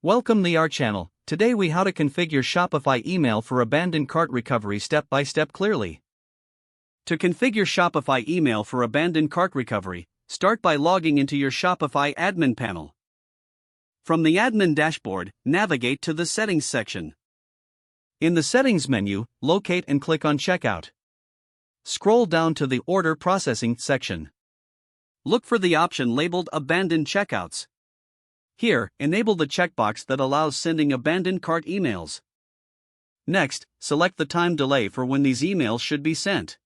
Welcome to our channel. Today we how to configure Shopify email for abandoned cart recovery step by step clearly. To configure Shopify email for abandoned cart recovery, start by logging into your Shopify admin panel. From the admin dashboard, navigate to the settings section. In the settings menu, locate and click on checkout. Scroll down to the order processing section. Look for the option labeled abandoned checkouts. Here, enable the checkbox that allows sending abandoned cart emails. Next, select the time delay for when these emails should be sent.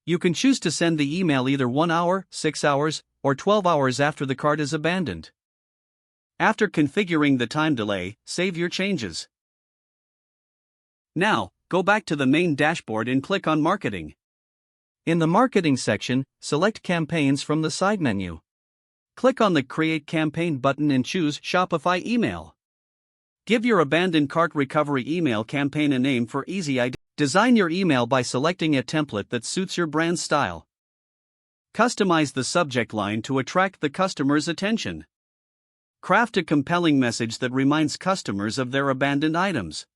You can choose to send the email either 1 hour, 6 hours, or 12 hours after the cart is abandoned. After configuring the time delay, save your changes. Now, go back to the main dashboard and click on Marketing. In the Marketing section, select Campaigns from the side menu. Click on the Create Campaign button and choose Shopify Email. Give your abandoned cart recovery email campaign a name for easy idea. Design your email by selecting a template that suits your brand style. Customize the subject line to attract the customer's attention. Craft a compelling message that reminds customers of their abandoned items.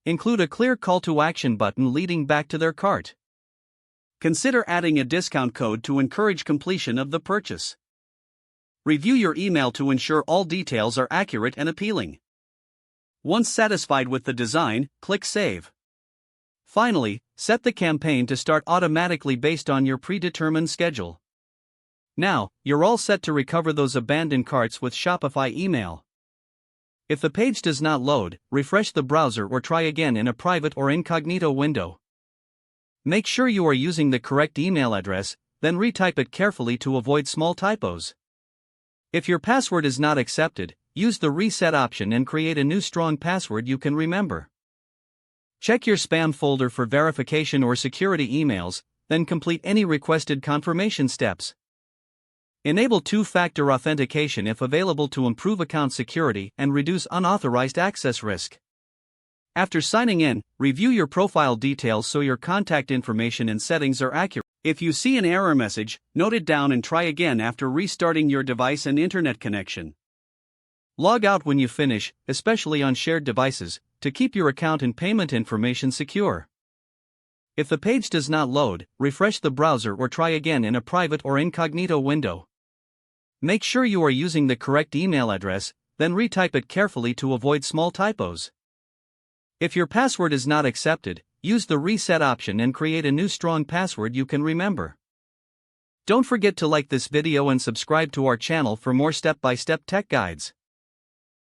Include a clear call to action button leading back to their cart. Consider adding a discount code to encourage completion of the purchase. Review your email to ensure all details are accurate and appealing. Once satisfied with the design, click Save. Finally, set the campaign to start automatically based on your predetermined schedule. Now, you're all set to recover those abandoned carts with Shopify email. If the page does not load, refresh the browser or try again in a private or incognito window. Make sure you are using the correct email address, then retype it carefully to avoid small typos. If your password is not accepted, use the reset option and create a new strong password you can remember. Check your spam folder for verification or security emails, then complete any requested confirmation steps. Enable two-factor authentication if available to improve account security and reduce unauthorized access risk. After signing in, review your profile details so your contact information and settings are accurate. If you see an error message, note it down and try again after restarting your device and internet connection. Log out when you finish, especially on shared devices, to keep your account and payment information secure. If the page does not load, refresh the browser or try again in a private or incognito window. Make sure you are using the correct email address, then retype it carefully to avoid small typos. If your password is not accepted, use the reset option and create a new strong password you can remember. Don't forget to like this video and subscribe to our channel for more step-by-step tech guides.